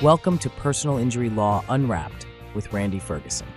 Welcome to Personal Injury Law Unwrapped with Randy Ferguson.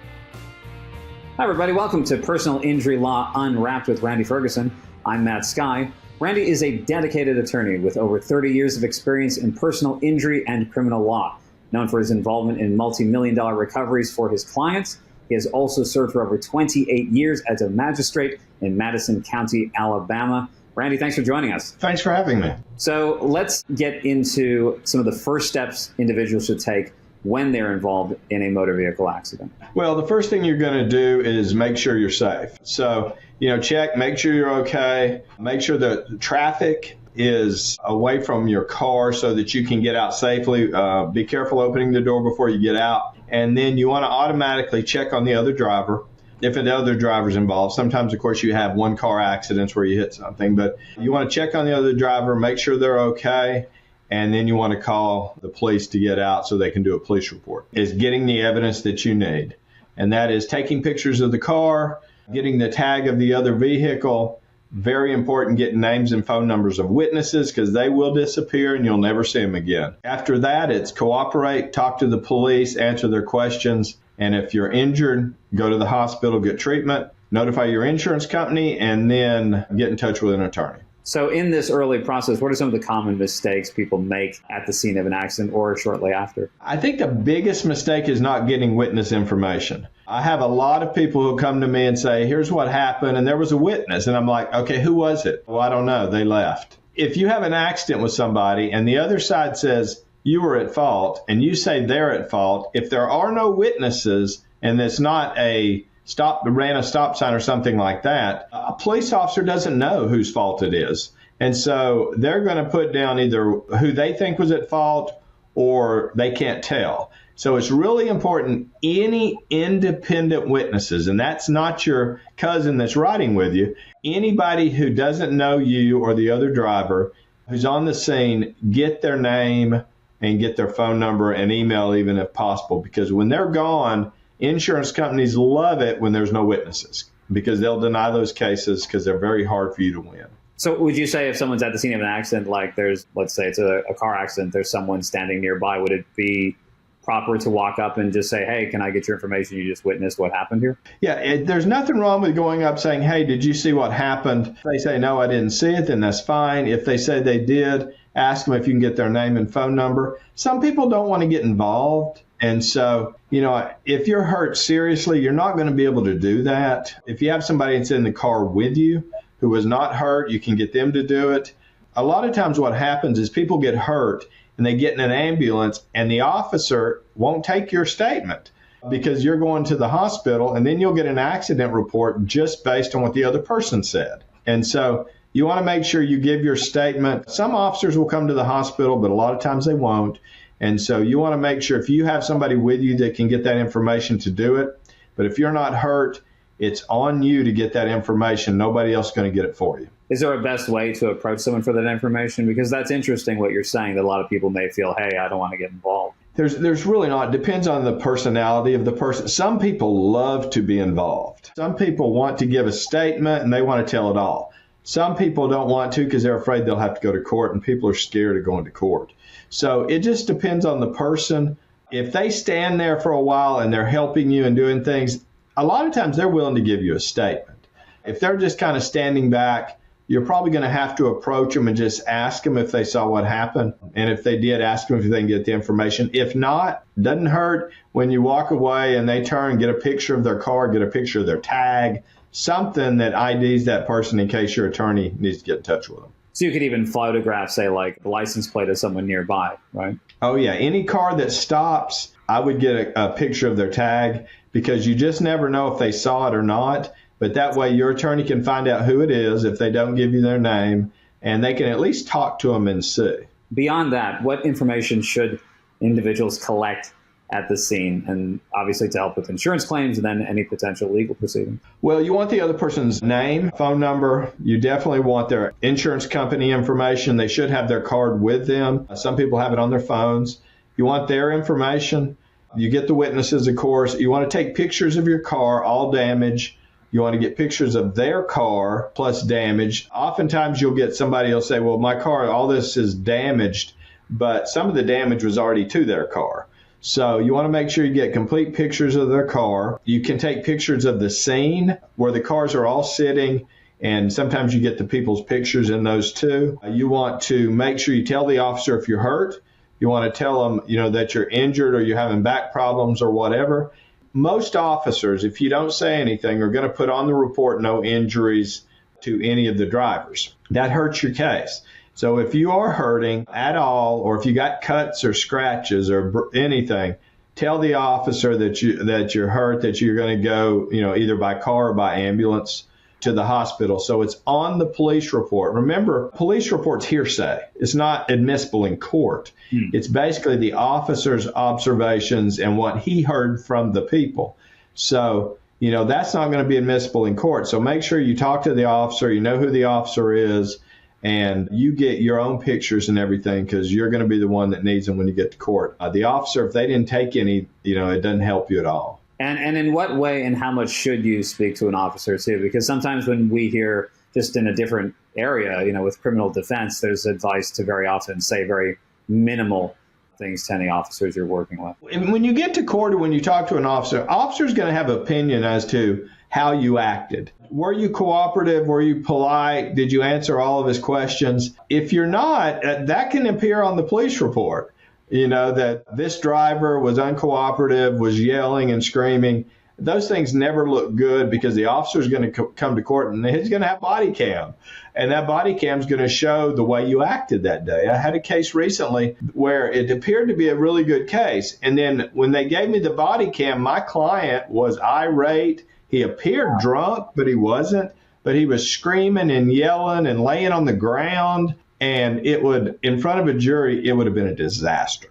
Hi, everybody. Welcome to Personal Injury Law Unwrapped with Randy Ferguson. I'm Matt Skye. Randy is a dedicated attorney with over 30 years of experience in personal injury and criminal law. Known for his involvement in multi-million-dollar recoveries for his clients, he has also served for over 28 years as a magistrate in Madison County, Alabama. Randy, thanks for joining us. Thanks for having me. So let's get into some of the first steps individuals should take when they're involved in a motor vehicle accident. Well, the first thing you're going to do is make sure you're safe. So, check, make sure you're okay. Make sure that the traffic is away from your car so that you can get out safely. Be careful opening the door before you get out. And then you want to automatically check on the other driver. If the other driver's involved, sometimes, of course, you have one-car accidents where you hit something, but you want to check on the other driver, make sure they're okay, and then you want to call the police to get out so they can do a police report. Is getting the evidence that you need, and that is taking pictures of the car, getting the tag of the other vehicle. Very important, getting names and phone numbers of witnesses because they will disappear and you'll never see them again. After that, it's cooperate, talk to the police, answer their questions. And if you're injured, go to the hospital, get treatment, notify your insurance company, and then get in touch with an attorney. So in this early process, what are some of the common mistakes people make at the scene of an accident or shortly after? I think the biggest mistake is not getting witness information. I have a lot of people who come to me and say, here's what happened, and there was a witness. And I'm like, okay, who was it? Well, I don't know. They left. If you have an accident with somebody and the other side says you were at fault and you say they're at fault, if there are no witnesses and it's not ran a stop sign or something like that, a police officer doesn't know whose fault it is. And so they're going to put down either who they think was at fault or they can't tell. So it's really important, any independent witnesses, and that's not your cousin that's riding with you, anybody who doesn't know you or the other driver who's on the scene, get their name and get their phone number and email even if possible, because when they're gone, insurance companies love it when there's no witnesses because they'll deny those cases because they're very hard for you to win. So would you say if someone's at the scene of an accident, like let's say it's a car accident, there's someone standing nearby, would it be proper to walk up and just say, hey, can I get your information? You just witnessed what happened here? Yeah, there's nothing wrong with going up saying, hey, did you see what happened? If they say, no, I didn't see it, then that's fine. If they say they did, ask them if you can get their name and phone number. Some people don't want to get involved. And so, if you're hurt seriously, you're not going to be able to do that. If you have somebody that's in the car with you who was not hurt, you can get them to do it. A lot of times what happens is people get hurt and they get in an ambulance and the officer won't take your statement because you're going to the hospital, and then you'll get an accident report just based on what the other person said. And so you want to make sure you give your statement. Some officers will come to the hospital, but a lot of times they won't. And so you want to make sure if you have somebody with you that can get that information to do it. But if you're not hurt, it's on you to get that information. Nobody else is going to get it for you. Is there a best way to approach someone for that information? Because that's interesting what you're saying, that a lot of people may feel, hey, I don't want to get involved. There's really not. It depends on the personality of the person. Some people love to be involved. Some people want to give a statement and they want to tell it all. Some people don't want to because they're afraid they'll have to go to court, and people are scared of going to court. So it just depends on the person. If they stand there for a while and they're helping you and doing things, a lot of times they're willing to give you a statement. If they're just kind of standing back, you're probably going to have to approach them and just ask them if they saw what happened. And if they did, ask them if they can get the information. If not, doesn't hurt when you walk away and they turn, get a picture of their car, get a picture of their tag, something that IDs that person in case your attorney needs to get in touch with them. So you could even photograph, say, like the license plate of someone nearby, right? Oh, yeah. Any car that stops, I would get a picture of their tag because you just never know if they saw it or not. But that way your attorney can find out who it is if they don't give you their name, and they can at least talk to them and see. Beyond that, what information should individuals collect at the scene, and obviously to help with insurance claims and then any potential legal proceedings? Well, you want the other person's name, phone number. You definitely want their insurance company information. They should have their card with them. Some people have it on their phones. You want their information. You get the witnesses, of course. You want to take pictures of your car, all damage. You want to get pictures of their car plus damage. Oftentimes you'll get somebody who'll say, well, my car, all this is damaged, but some of the damage was already to their car. So you want to make sure you get complete pictures of their car. You can take pictures of the scene where the cars are all sitting, and sometimes you get the people's pictures in those too. You want to make sure you tell the officer if you're hurt. You want to tell them, that you're injured or you're having back problems or whatever. Most officers, if you don't say anything, are going to put on the report no injuries to any of the drivers. That hurts your case. So if you are hurting at all, or if you got cuts or scratches or anything, tell the officer that you're hurt, that you're going to go, either by car or by ambulance to the hospital. So it's on the police report. Remember, police report's hearsay. It's not admissible in court. It's basically the officer's observations and what he heard from the people. So, that's not going to be admissible in court. So make sure you talk to the officer, you know who the officer is, and you get your own pictures and everything, because you're going to be the one that needs them when you get to court. The officer, if they didn't take any, it doesn't help you at all. And in what way and how much should you speak to an officer too? Because sometimes when we hear just in a different area, with criminal defense, there's advice to very often say very minimal things to any officers you're working with. And when you get to court or when you talk to an officer's going to have an opinion as to how you acted. Were you cooperative? Were you polite? Did you answer all of his questions? If you're not, that can appear on the police report. That this driver was uncooperative, was yelling and screaming. Those things never look good, because the officer is going to come to court and he's going to have body cam. And that body cam is going to show the way you acted that day. I had a case recently where it appeared to be a really good case. And then when they gave me the body cam, my client was irate. He appeared drunk, but he wasn't. But he was screaming and yelling and laying on the ground. And in front of a jury, it would have been a disaster.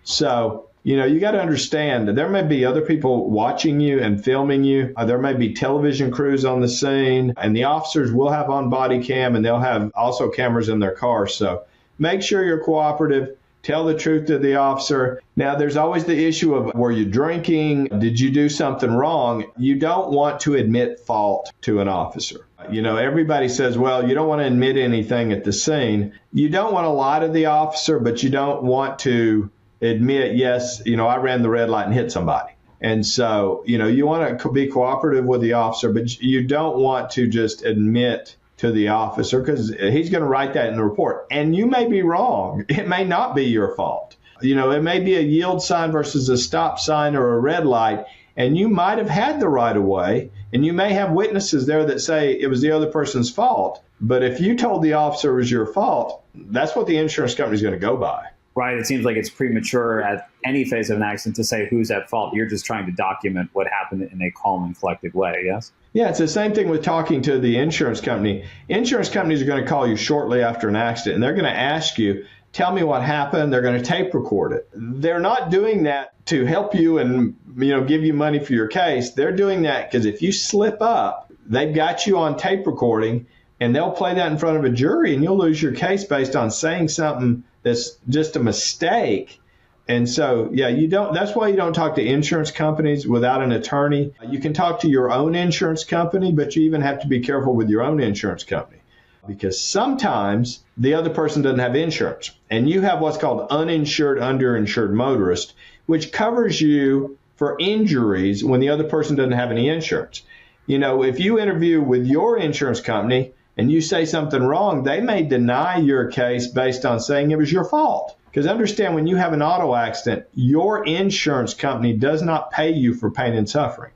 So, you got to understand that there may be other people watching you and filming you. There may be television crews on the scene, and the officers will have on body cam, and they'll have also cameras in their car. So make sure you're cooperative. Tell the truth to the officer. Now, there's always the issue of, were you drinking? Did you do something wrong? You don't want to admit fault to an officer. Everybody says, well, you don't want to admit anything at the scene. You don't want to lie to the officer, but you don't want to admit, yes, I ran the red light and hit somebody. And so, you want to be cooperative with the officer, but you don't want to just admit to the officer, because he's going to write that in the report. And you may be wrong. It may not be your fault. It may be a yield sign versus a stop sign or a red light, and you might have had the right of way, and you may have witnesses there that say it was the other person's fault. But if you told the officer it was your fault, that's what the insurance company is going to go by. Right. It seems like it's premature at any phase of an accident to say who's at fault. You're just trying to document what happened in a calm and collected way, yes? Yeah, it's the same thing with talking to the insurance company. Insurance companies are going to call you shortly after an accident, and they're going to ask you, tell me what happened. They're going to tape record it. They're not doing that to help you and give you money for your case. They're doing that because if you slip up, they've got you on tape recording, and they'll play that in front of a jury, and you'll lose your case based on saying something that's just a mistake. And so, that's why you don't talk to insurance companies without an attorney. You can talk to your own insurance company, but you even have to be careful with your own insurance company, because sometimes the other person doesn't have insurance, and you have what's called uninsured, underinsured motorist, which covers you for injuries when the other person doesn't have any insurance. If you interview with your insurance company and you say something wrong, they may deny your case based on saying it was your fault. Because understand, when you have an auto accident, your insurance company does not pay you for pain and suffering.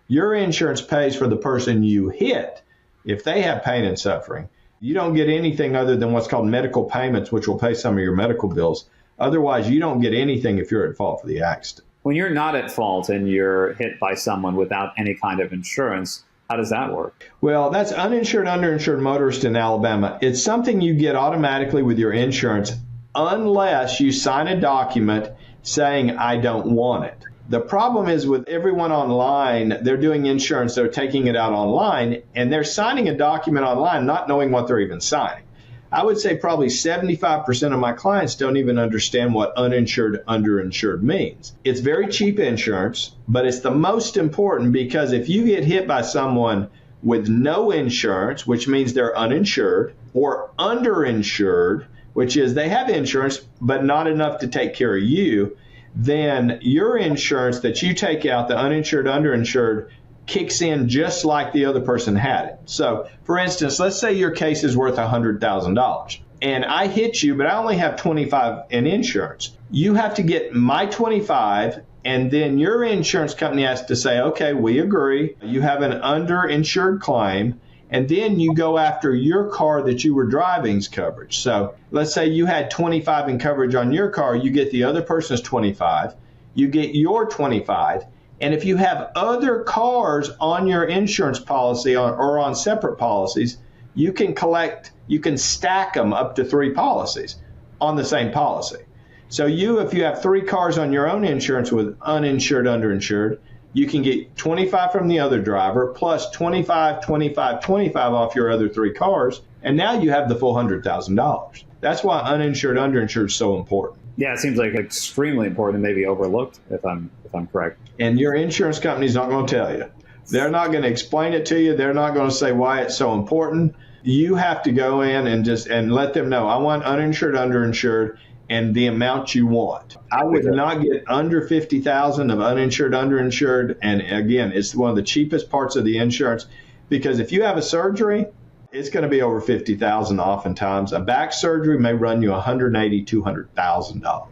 Your insurance pays for the person you hit if they have pain and suffering. You don't get anything other than what's called medical payments, which will pay some of your medical bills. Otherwise, you don't get anything if you're at fault for the accident. When you're not at fault and you're hit by someone without any kind of insurance, how does that work? Well, that's uninsured, underinsured motorist in Alabama. It's something you get automatically with your insurance unless you sign a document saying, I don't want it. The problem is with everyone online, they're doing insurance, they're taking it out online, and they're signing a document online not knowing what they're even signing. I would say probably 75% of my clients don't even understand what uninsured, underinsured means. It's very cheap insurance, but it's the most important, because if you get hit by someone with no insurance, which means they're uninsured, or underinsured, which is they have insurance, but not enough to take care of you, then your insurance that you take out, the uninsured, underinsured, kicks in just like the other person had it. So, for instance, let's say your case is worth $100,000 and I hit you, but I only have 25 in insurance. You have to get my 25, and then your insurance company has to say, okay, we agree. You have an underinsured claim, and then you go after your car that you were driving's coverage. So let's say you had 25 in coverage on your car, you get the other person's 25, you get your 25, and if you have other cars on your insurance policy or on separate policies, you can stack them up to 3 policies on the same policy. So if you have 3 cars on your own insurance with uninsured, underinsured, you can get 25 from the other driver plus 25, 25, 25 off your other 3 cars, and now you have the full $100,000. That's why uninsured, underinsured is so important. Yeah, it seems like extremely important and maybe overlooked, if I'm correct. And your insurance company's not going to tell you. They're not going to explain it to you. They're not going to say why it's so important. You have to go in and let them know, I want uninsured, underinsured, and the amount you want. I would not get under $50,000 of uninsured, underinsured. And again, it's one of the cheapest parts of the insurance, because if you have a surgery, it's going to be over $50,000 oftentimes. A back surgery may run you $180,000, $200,000.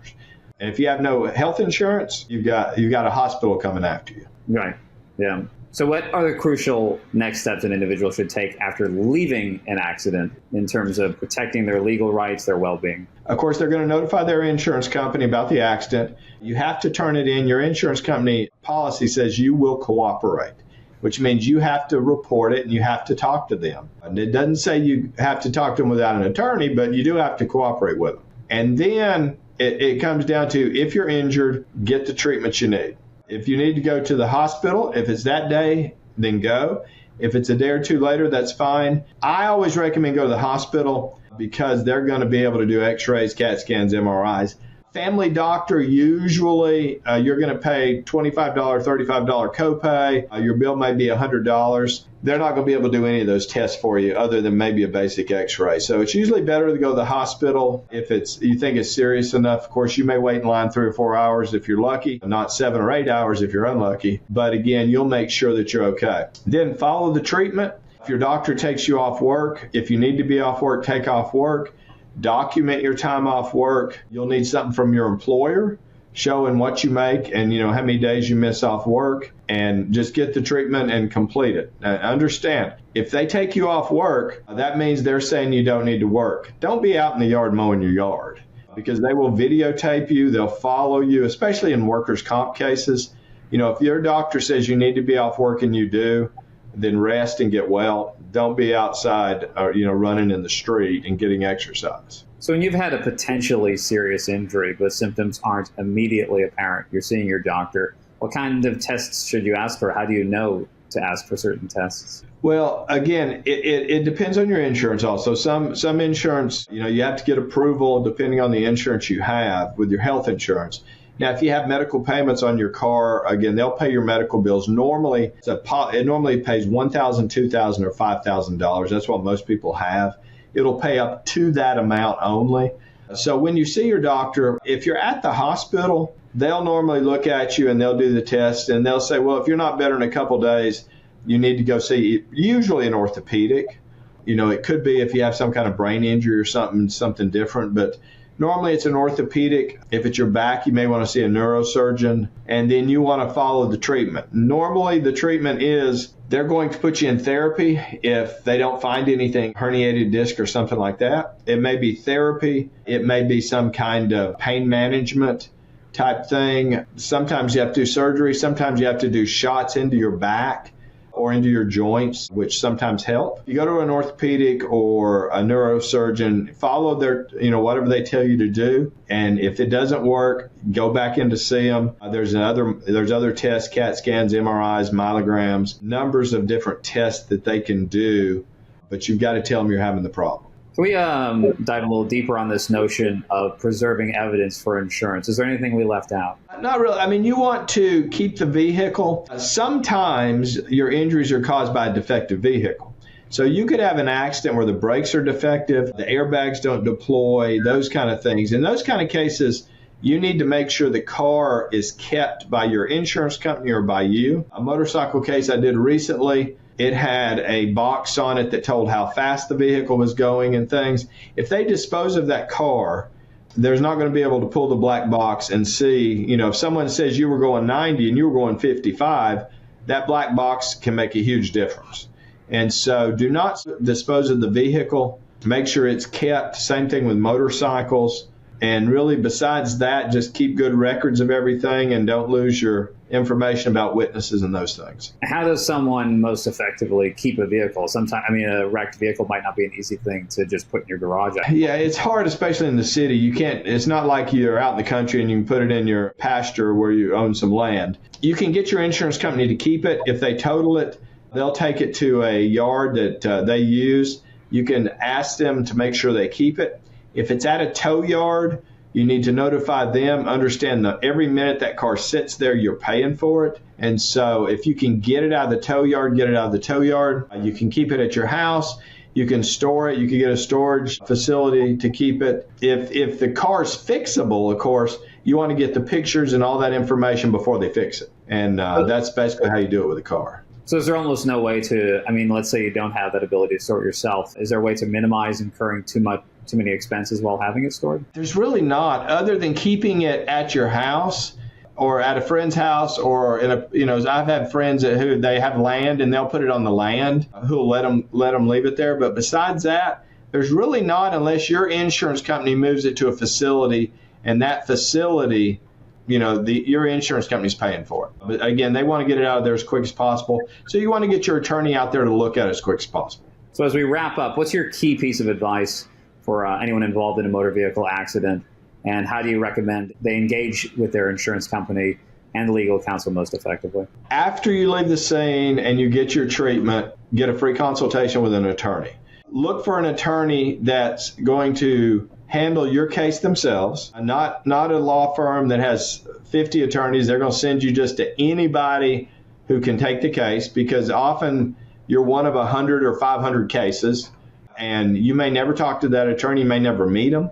And if you have no health insurance, you've got a hospital coming after you. Right. Yeah. So what are the crucial next steps an individual should take after leaving an accident in terms of protecting their legal rights, their well-being? Of course, they're going to notify their insurance company about the accident. You have to turn it in. Your insurance company policy says you will cooperate, which means you have to report it and you have to talk to them. And it doesn't say you have to talk to them without an attorney, but you do have to cooperate with them. And then it comes down to, if you're injured, get the treatment you need. If you need to go to the hospital, if it's that day, then go. If it's a day or two later, that's fine. I always recommend go to the hospital because they're going to be able to do x-rays, CAT scans, MRIs. Family doctor, usually you're going to pay $25, $35 copay. Your bill may be $100. They're not going to be able to do any of those tests for you other than maybe a basic x-ray. So it's usually better to go to the hospital if you think it's serious enough. Of course, you may wait in line 3 or 4 hours if you're lucky, not 7 or 8 hours if you're unlucky. But again, you'll make sure that you're okay. Then follow the treatment. If your doctor takes you off work, if you need to be off work, take off work. Document your time off work. You'll need something from your employer showing what you make and how many days you miss off work, and just get the treatment and complete it. Now, understand, if they take you off work, that means they're saying you don't need to work. Don't be out in the yard mowing your yard, because they will videotape you. They'll follow you, especially in workers' comp cases. If your doctor says you need to be off work and you do, then rest and get well. Don't be outside or, running in the street and getting exercise. So when you've had a potentially serious injury, but symptoms aren't immediately apparent, you're seeing your doctor, what kind of tests should you ask for? How do you know to ask for certain tests? Well, again, it depends on your insurance also. Some insurance, you have to get approval depending on the insurance you have with your health insurance. Now, if you have medical payments on your car, again, they'll pay your medical bills. Normally, it normally pays $1,000, $2,000, or $5,000. That's what most people have. It'll pay up to that amount only. So when you see your doctor, if you're at the hospital, they'll normally look at you and they'll do the test, and they'll say, well, if you're not better in a couple days, you need to go see usually an orthopedic. It could be if you have some kind of brain injury or something different, but normally it's an orthopedic. If it's your back, you may want to see a neurosurgeon, and then you want to follow the treatment. Normally the treatment is they're going to put you in therapy if they don't find anything, herniated disc or something like that. It may be therapy. It may be some kind of pain management type thing. Sometimes you have to do surgery. Sometimes you have to do shots into your back or into your joints, which sometimes help. You go to an orthopedic or a neurosurgeon, follow their, whatever they tell you to do. And if it doesn't work, go back in to see them. There's other tests, CAT scans, MRIs, myelograms, numbers of different tests that they can do, but you've got to tell them you're having the problem. Can we dive a little deeper on this notion of preserving evidence for insurance? Is there anything we left out? Not really. I mean, you want to keep the vehicle. Sometimes your injuries are caused by a defective vehicle. So you could have an accident where the brakes are defective, the airbags don't deploy, those kind of things. In those kind of cases, you need to make sure the car is kept by your insurance company or by you. A motorcycle case I did recently, it had a box on it that told how fast the vehicle was going and things. If they dispose of that car, there's not going to be able to pull the black box and see, if someone says you were going 90 and you were going 55, that black box can make a huge difference. And so do not dispose of the vehicle. Make sure it's kept. Same thing with motorcycles. And really, besides that, just keep good records of everything and don't lose your information about witnesses and those things. How does someone most effectively keep a vehicle? Sometimes, a wrecked vehicle might not be an easy thing to just put in your garage. Yeah, it's hard, especially in the city. You can't. It's not like you're out in the country and you can put it in your pasture where you own some land. You can get your insurance company to keep it. If they total it, they'll take it to a yard that they use. You can ask them to make sure they keep it. If it's at a tow yard, you need to notify them, understand that every minute that car sits there, you're paying for it. And so if you can get it out of the tow yard, get it out of the tow yard. You can keep it at your house. You can store it. You can get a storage facility to keep it. If the car's fixable, of course, you want to get the pictures and all that information before they fix it. And that's basically how you do it with a car. So is there almost no way to, let's say you don't have that ability to store it yourself. Is there a way to minimize incurring too many expenses while having it stored? There's really not, other than keeping it at your house or at a friend's house, or I've had friends who they have land and they'll put it on the land, who'll let them leave it there. But besides that, there's really not, unless your insurance company moves it to a facility, and that facility, your insurance company's paying for it. But again, they want to get it out of there as quick as possible. So you want to get your attorney out there to look at it as quick as possible. So as we wrap up, what's your key piece of advice for anyone involved in a motor vehicle accident? And how do you recommend they engage with their insurance company and legal counsel most effectively? After you leave the scene and you get your treatment, get a free consultation with an attorney. Look for an attorney that's going to handle your case themselves, not a law firm that has 50 attorneys. They're going to send you just to anybody who can take the case, because often you're one of 100 or 500 cases, and you may never talk to that attorney, you may never meet them.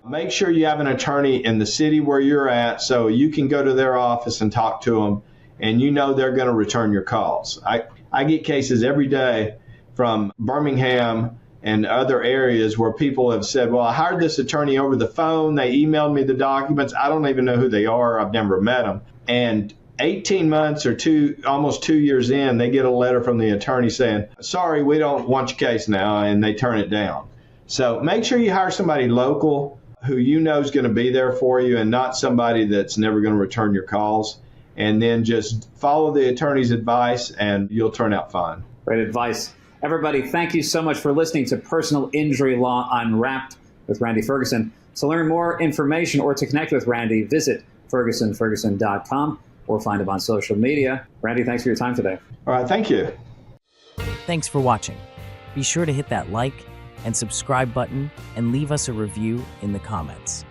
Make sure you have an attorney in the city where you're at so you can go to their office and talk to them, and they're going to return your calls. I get cases every day from Birmingham and other areas where people have said, well, I hired this attorney over the phone. They emailed me the documents. I don't even know who they are. I've never met them. And 18 months or almost 2 years in, they get a letter from the attorney saying, sorry, we don't want your case now, and they turn it down. So make sure you hire somebody local who is going to be there for you, and not somebody that's never going to return your calls. And then just follow the attorney's advice, and you'll turn out fine. Great advice. Everybody, thank you so much for listening to Personal Injury Law Unwrapped with Randy Ferguson. To learn more information or to connect with Randy, visit ferguson.com or find him on social media. Randy, thanks for your time today. All right, thank you. Thanks for watching. Be sure to hit that like and subscribe button and leave us a review in the comments.